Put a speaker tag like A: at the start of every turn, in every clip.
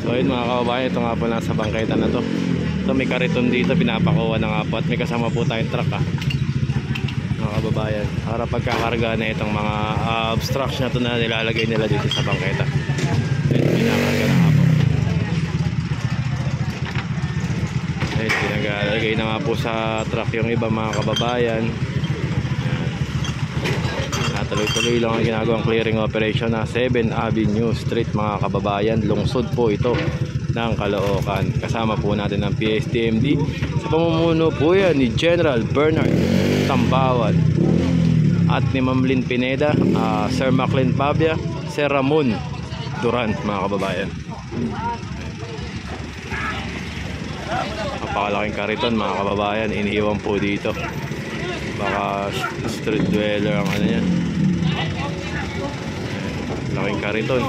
A: So yun mga kababayan, ito nga po nasa bangketa na to. So may kariton dito, pinapakuha na nga po. At may kasama po tayong truck mga kababayan, para pagkakarga na itong mga obstruction na to na nilalagay nila dito sa bangketa. Ayun, pinakarga na nga po. Ayun, pinagalagay na nga po sa truck yung iba mga kababayan. Tuloy-tuloy lang ang ginagawang clearing operation na 7 Avenue Street mga kababayan. Lungsod po ito ng Caloocan. Kasama po natin ang PSTMD sa pamumuno po yan ni General Bernard Tambawan at ni Ma'am Lynn Pineda, Sir Maclean Pabia, Sir Ramon Duran mga kababayan. Napakalaking kariton mga kababayan, iniiwan po dito. Baka street dweller ang ano yan. Laking kariton.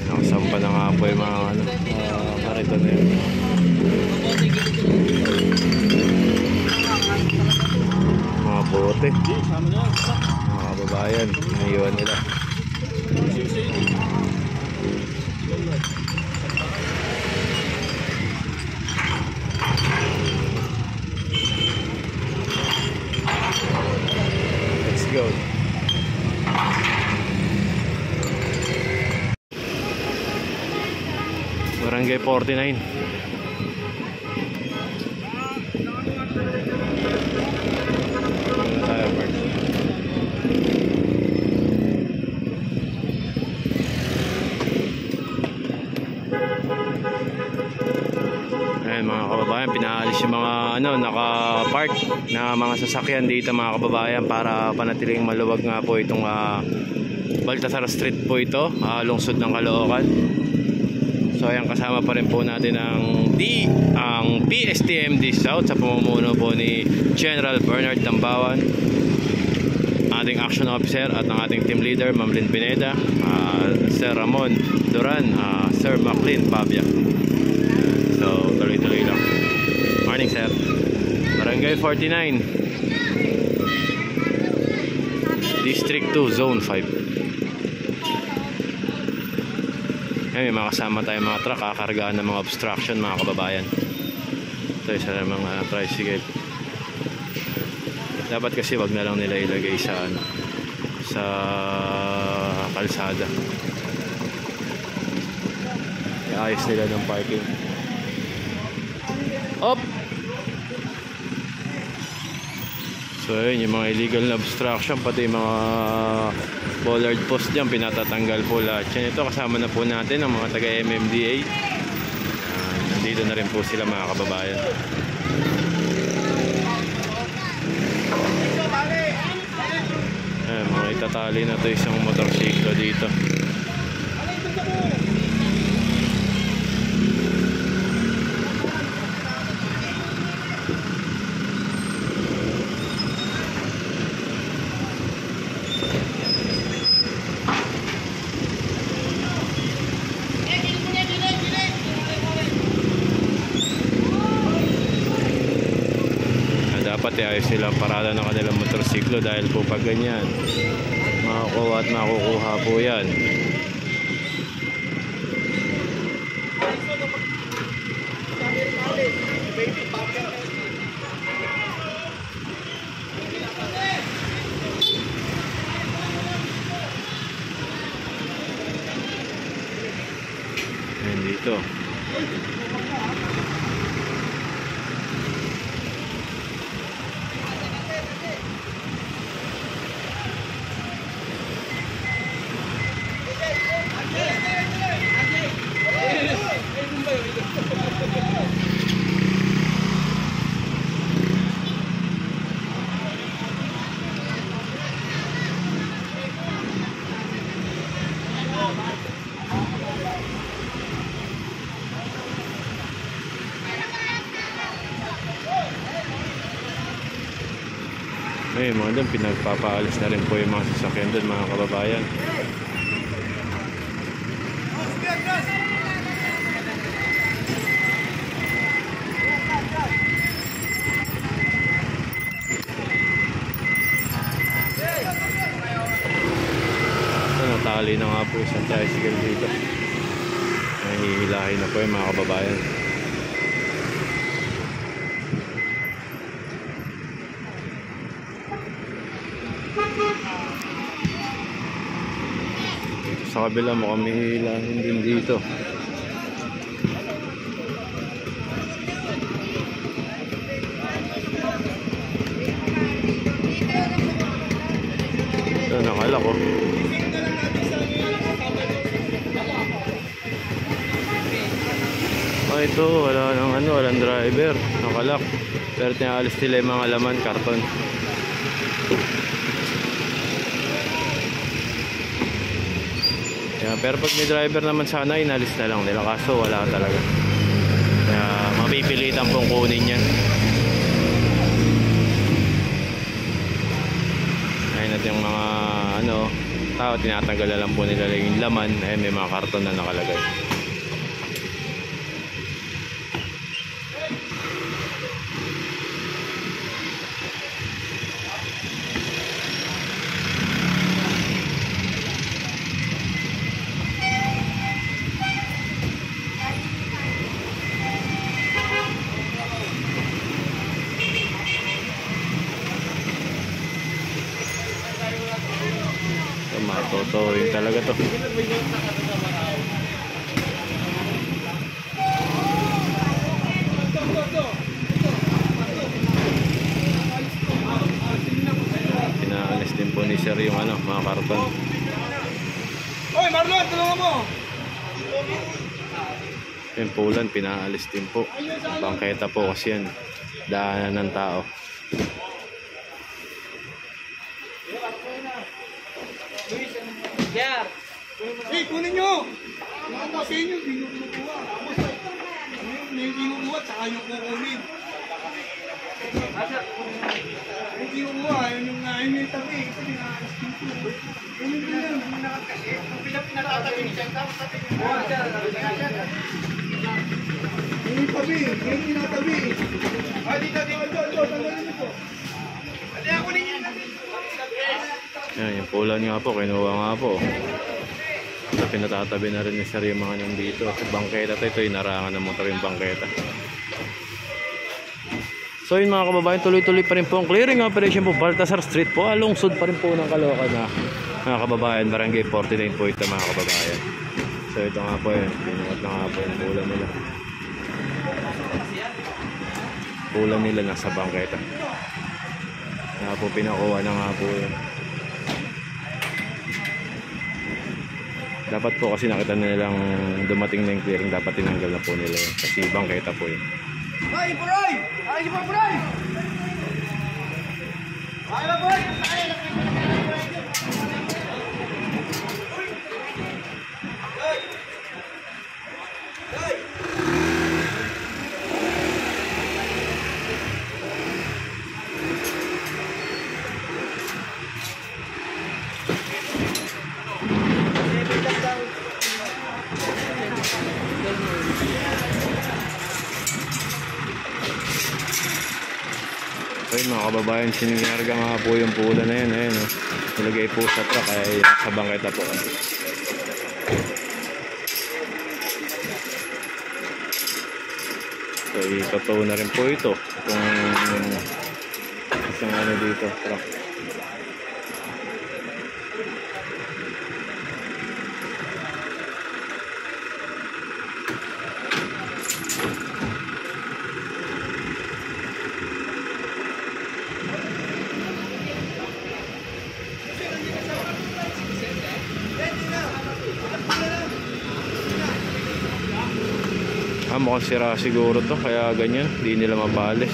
A: Nakasampa na nga po yung mga kariton na yun. Mga bote, mga kababayan, iniiwan nila. Go. Barangay 49. Ayan mga kababayan, pinaalis yung mga naka-park na mga sasakyan dito mga kababayan para panatiling maluwag nga po itong Baltasar Street po ito, lungsod ng Caloocan. So ayan, kasama pa rin po natin ang PSTMD South sa pamumuno po ni General Bernard Tambawan, ating action officer, at ang ating team leader Ma'am Lynn Pineda, Sir Ramon Duran, Sir Maclean Pabia. So tuloy-tuloy lang. Morning sir. Barangay 49, District 2, Zone 5. May mga kasama tayong mga truck, kakargaan ng mga obstruction mga kababayan. Ito isa ng mga tricycle. Dapat kasi wag na lang nila ilagay sa kalsada. Iayos nila ng parking. Op! So yun, yung mga illegal na obstruction, pati yung mga bollard post dyan, pinatatanggal po lahat yan. Ito kasama na po natin ang mga taga MMDA. Nandito na rin po sila mga kababayan. Mga itatali na ito isang motorsiklo dito. Dapat ayos silang parada ng kanilang motorsiklo dahil po pag ganyan makukuha at makukuha po yan. Ayan dito. Ay, mga doon, pinagpapaalis na rin po yung mga sasakyan doon mga kababayan. nga po isang tricycle dito. Nahihilahin na po yung mga kababayan. Dito sa kabila mukhang may hihilahin din dito. Ito nakalak oh. Oh, ito wala nang ano, walang driver, nakalak. Pero tinaalis nila yung mga laman, karton. Yeah, pero pag may driver naman sana, inalis na lang nila, kaso wala talaga. Kaya mapipilitan pong kunin yan. Ayun natin yung mga ano, tao, tinatanggal na lang po nila yung laman. Ayun, may mga karton na nakalagay. Totoo yun talaga to. Pinaalis din po ni sir yung ano, mga karton.
B: Oy Marlon, tulungan mo!
A: Yung pulan, pinaalis din po. Bangketa po kasi yan, daanan ng tao.
B: Hey, kunin nyo! Mga kasi nyo, hindi nyo kinukuha. Yung kinukuha, tsaka yung kukunin. Yung kinukuha, yung tabi. Ito, pinaalas dito. Yung nakakasi. Yung pinatatabi niya, tapos tabi niya. Yung tabi, yung pinatabi. Dito, tanggalin nyo po. Ate, ako ninyo natin.
A: Yan, yung pulan nga po, kinuha nga po. So, pinatatabi na rin ni sir yung mga nandito. Sa bangketa ito, inarangan ng motor yung bangketa. So yun mga kababayan, tuloy-tuloy pa rin po ang clearing operation po. Baltasar Street po, lungsod pa rin po ng Caloocan na mga kababayan. Barangay 49 po ito mga kababayan. So ito nga po yun, pinukat na nga po yung pulan nila. Pulan nila nasa bangketa. Nga po pinakuha na nga po yun. Dapat po kasi nakita nilang dumating na yung clearing, dapat tinanggal na po nila yun. Kasi bangketa po yun.
B: Ay, Puroy! Ay, Puroy! Ay, Puroy!
A: Ayun mga kababayan, sininarga nga po yung pula na yun. Ayun, oh. Nilagay po sa truck ay sa bangketa po. So itotow na rin po ito. Itong isang ano dito, truck. Mukhang sira siguro to, kaya ganyan, hindi nila mapalis.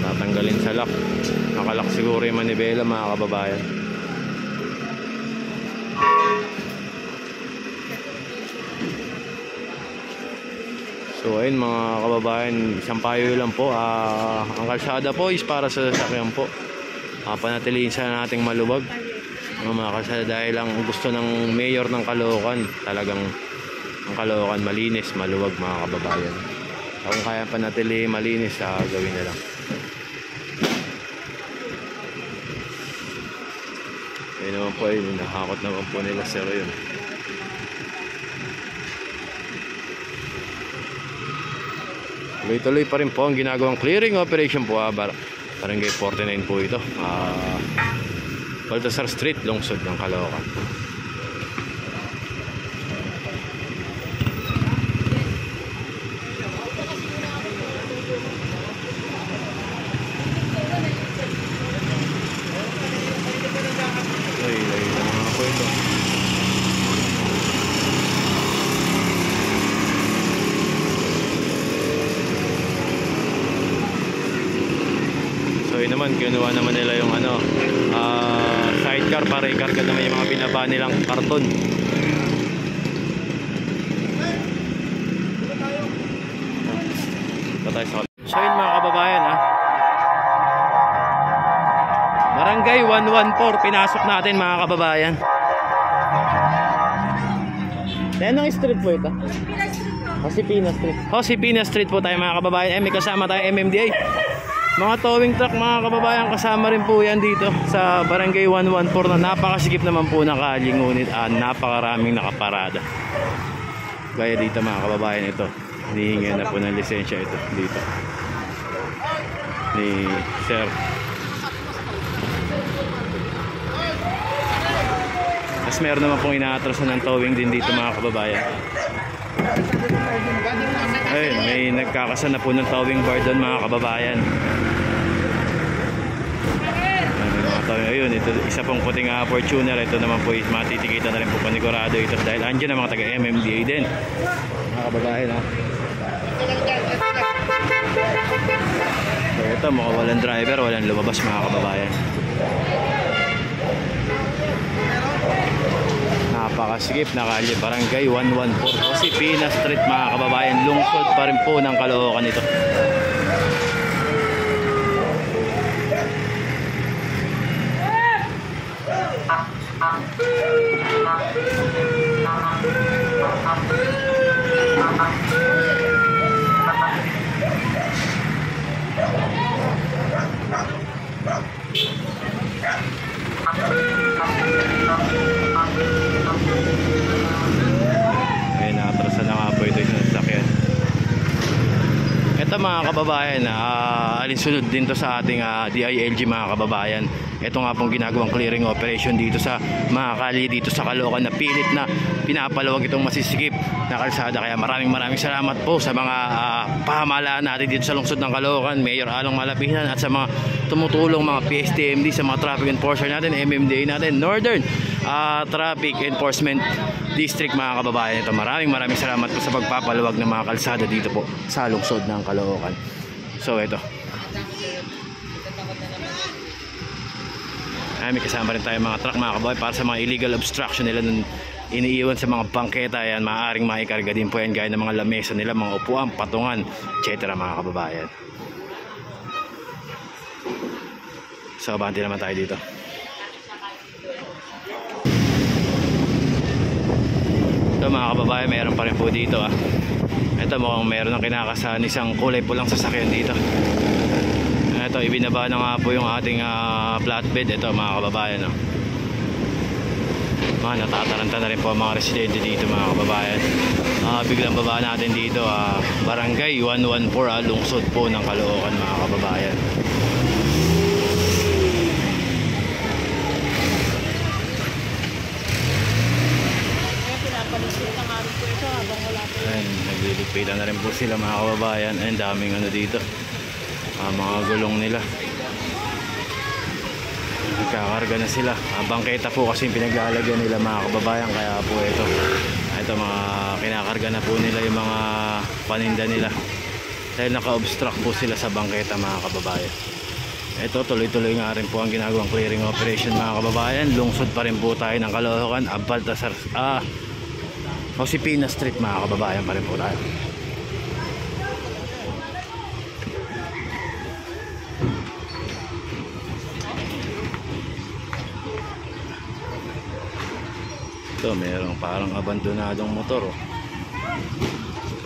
A: Tatanggalin sa lock. Nakalak siguro yung manibela mga kababayan. So ayun mga kababayan, isang payo lang po. Ang kalsada po is para sa sasakyan po. Panatiliin sana nating maluwag mga kalsada, dahil ang gusto ng mayor ng Caloocan, talagang ang Caloocan malinis, maluwag mga kababayan. Kung kaya panatili malinis, gawin na lang. Ayun naman po, ayun, nakakot naman po nila sir yun. Tuloy-tuloy pa rin po ang ginagawang clearing operation po. Barangay 49 po ito. Baltasar Street, lungsod ng Caloocan. Ay, mga po ito. So yun naman, kinuha naman nila yung sidecar para ikarga naman yung mga binaba nilang karton. So yun mga kababayan, Barangay 114 pinasok natin mga kababayan. Anong street po ito? Josepina Street. Josepina Street po tayo mga kababayan. May kasama tayo MMDA. Mga towing truck mga kababayan, kasama rin po yan dito sa Barangay 114 na napakasikip naman po na kalye, ngunit napakaraming nakaparada. Gaya dito mga kababayan, ito hinihingi na po ng lisensya ito dito ni sir. Tapos meron naman pong inaatrasan ng towing din dito mga kababayan. Ayun, may nagkakasan na po ng towing bar doon mga kababayan. Ayun, ito isa pong puting Fortuner. Ito naman po matitikitan na rin po panigurado ito dahil andyan ang mga taga MMDA din mga kababayan. So ito, mukhang walang driver, walang lumabas mga kababayan. Napakasikip na kalye, Barangay 114 Josepina Street mga kababayan, lungsod pa rin po ng Caloocan ito. Ayun, nakatrasan na nga po ito yung sasakyan. Ito mga kababayan, alinsunod din to sa ating DILG mga kababayan. Ito nga pong ginagawang clearing operation dito sa mga kalye dito sa Caloocan na pilit na pinapalawag itong masisikip na kalsada. Kaya maraming salamat po sa mga pamahalaan natin dito sa lungsod ng Caloocan, Mayor Along Malapihan, at sa mga tumutulong mga PSTMD, sa mga traffic enforcer natin, MMDA natin, Northern Traffic Enforcement District mga kababayan. Ito maraming salamat po sa pagpapalawag ng mga kalsada dito po sa lungsod ng Caloocan. So ito, may kasama rin tayo mga truck mga kababayan para sa mga illegal obstruction nila nun iniiwan sa mga bangketa. Yan, maaaring maikarga din po yan gaya ng mga lamesa nila, mga upuan, patungan, etc. mga kababayan. So abante naman tayo dito. Ito mga kababayan, meron pa rin po dito Ito mukhang meron ng kinakasan isang kulay pulang sasakyan dito. Ito, ibinaba na nga po yung ating flatbed. Ito mga kababayan, natataranta na rin po mga residente dito mga kababayan. Biglang baba natin dito, Barangay 114 lungsod po ng Caloocan mga kababayan. Ayan, nagliligpitan na rin po sila mga kababayan. Ayan, daming dito, mga gulong nila. Nagkakarga na sila. Bangketa po kasi yung pinaglalagyan nila mga kababayan. Kaya po ito mga kinakarga na po nila yung mga paninda nila dahil naka-obstruct po sila sa bangketa mga kababayan. Ito, tuloy-tuloy nga rin po ang ginagawang clearing operation mga kababayan. Lungsod pa rin po tayo ng Caloocan, Baltasar Josepina Street mga kababayan pa rin po tayo. Ito, mayroong parang abandonadong motor.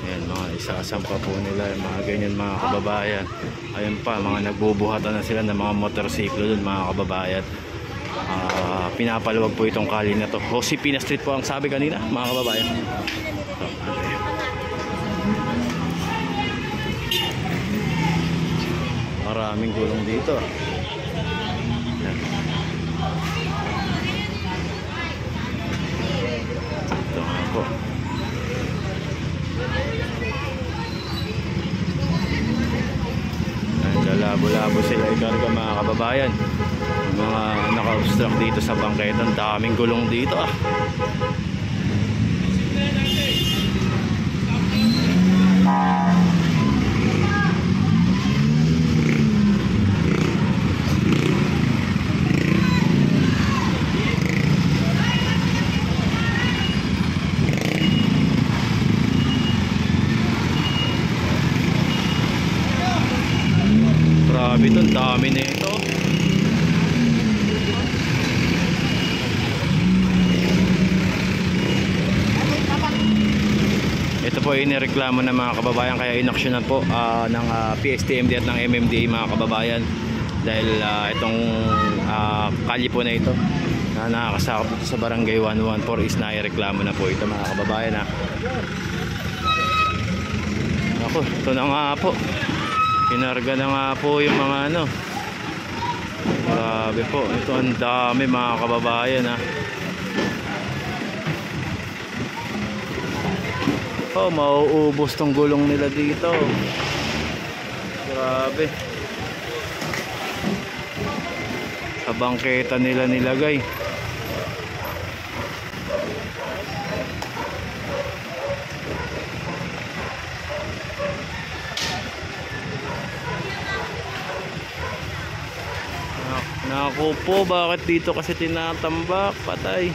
A: Ayan, mga isasampa po nila yung mga ganyan mga kababayan. Ayun pa, mga nagbubuhatan na sila ng mga motorsiklo dun mga kababayan. Pinapaluwag po itong kali na to. Josefina Street po ang sabi kanina, mga kababayan. Maraming gulong dito. Ito nga po. Labo-labo sila ikarga, mga kababayan. Mga naka-obstruct dito sa bangketan. Daming gulong dito ah. Grabe ito, dami na ito. Ito po inireklamo ng mga kababayan, kaya inaksyonan po ng PSTMD at ng MMDA, mga kababayan. Dahil itong kalye po na ito na nakakasakop dito sa barangay 114 is naireklamo na po ito, mga kababayan ha. Ako, ito na nga po. Kinarga na nga po yung mga ano. Grabe po, ito ang dami, mga kababayan ha. Oh, mauubos tong gulong nila dito. Grabe. Sa bangketa nila nilagay. Naku po, bakit dito kasi tinatambak? Patay.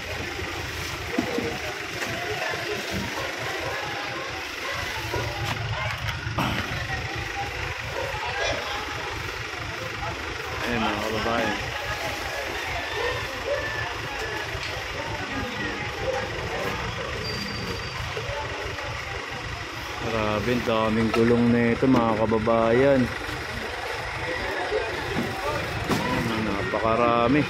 A: Ayan, mga kababayan. Grabe, daming gulong na ito, mga kababayan. Napakarami.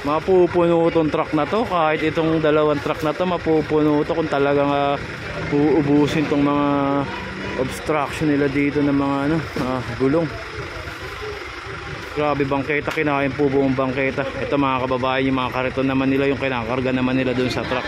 A: Mapupuno itong truck na to. Kahit itong dalawang truck na to, mapupuno ito kung talagang uubusin itong mga obstruction nila dito ng mga gulong. Grabe, bangketa, kinain po buong bangketa. Ito, mga kababayan, yung mga kariton naman nila, yung kinakarga naman nila dun sa truck.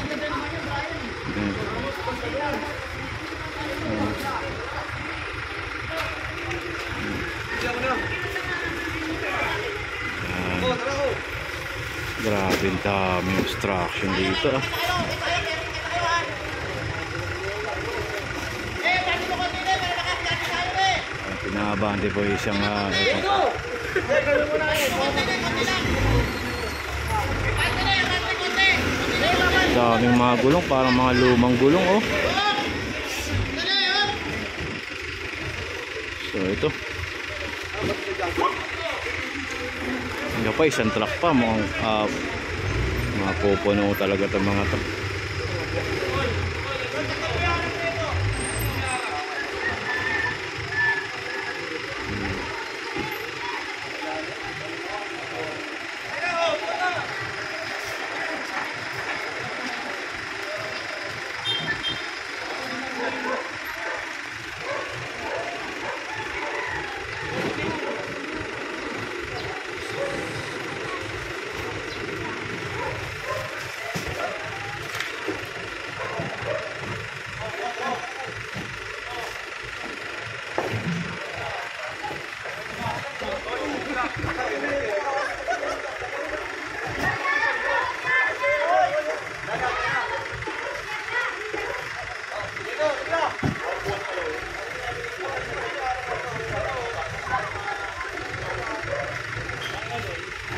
A: Grabe, dami obstruction dito ah. Pinabante po isang daming mga gulong, parang mga lumang gulong oh. So ito, hindi pa, isang truck pa, mga pupuno talaga itong mga to.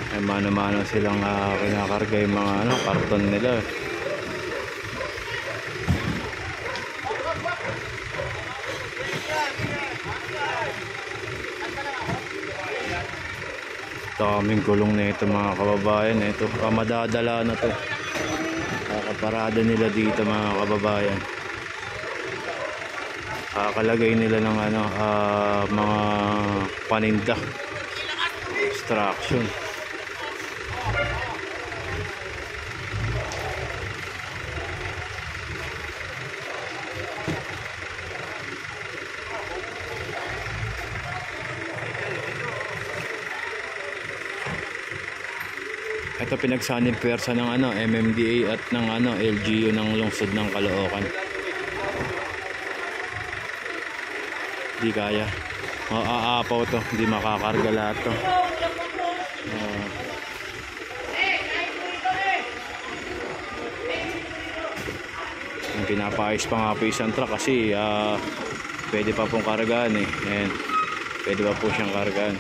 A: Ay, mano-mano silang kinakarga yung mga karton nila. Daming gulong na ito, mga kababayan. Ito, madadala na to. Kakaparada nila dito, mga kababayan. Kakalagay nila ng mga paninda. obstruction. Ito pinagsanib pwersa ng MMDA at ng LGU ng lungsod ng Caloocan. Di kaya. Aapaw to, hindi makakarga lahat to. Pinapaayos pa nga po isang truck kasi pwede pa pong kargaan eh. Ayan. Pwede pa po siyang kargaan.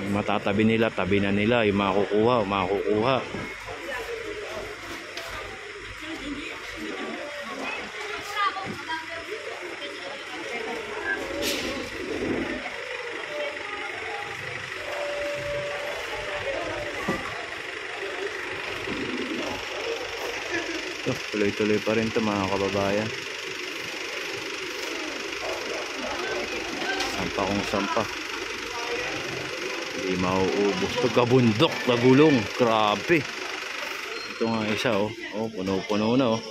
A: Matatabi nila, tabi na nila, yung makukuha. Tuloy-tuloy pa rin ito mga kababayan. Sampa kung sampa. Hindi mauubos ito. Kabundok, nagulong. Grabe. Ito nga isa oh. Oh, puno-puno na oh.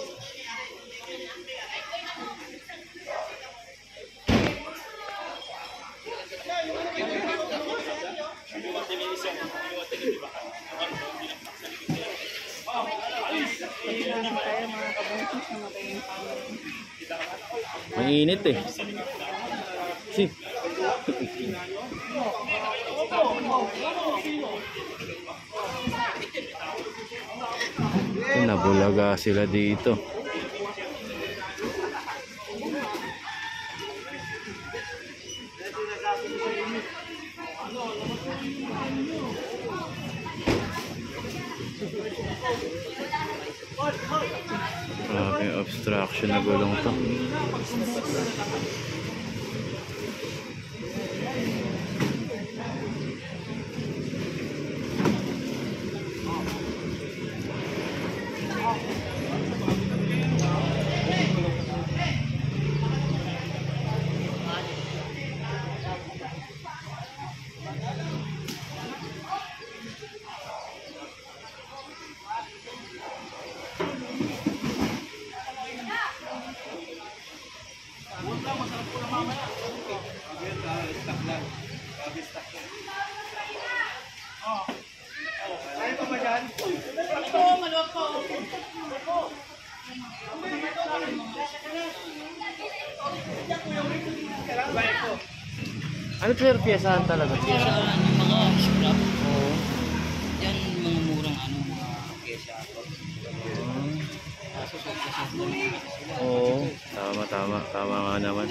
A: Ang init eh. Si. Nabulaga sila dito. Grabe, obstruction na gulong to. Ano sir, piyasahan talaga?
C: Piyasahan yung mga scrap. Oo. Yan mga murang mga pyesa. Kaso
A: Oo, tama nga naman.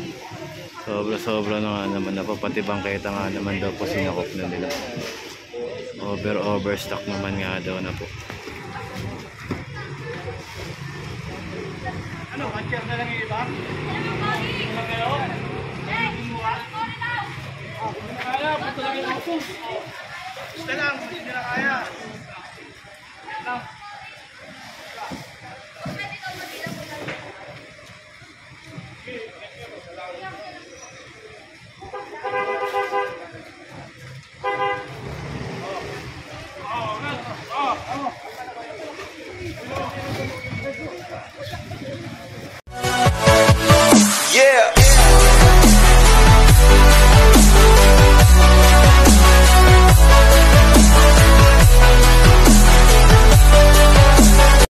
A: Sobra na nga naman. Pati bangketa nga naman daw po sinakop na nila. Overstock naman nga daw na po.
B: Ano, matcher na lang yung iba? Ano kayo? Kaya, puto lang yung autos. Basta lang, hindi nila kaya.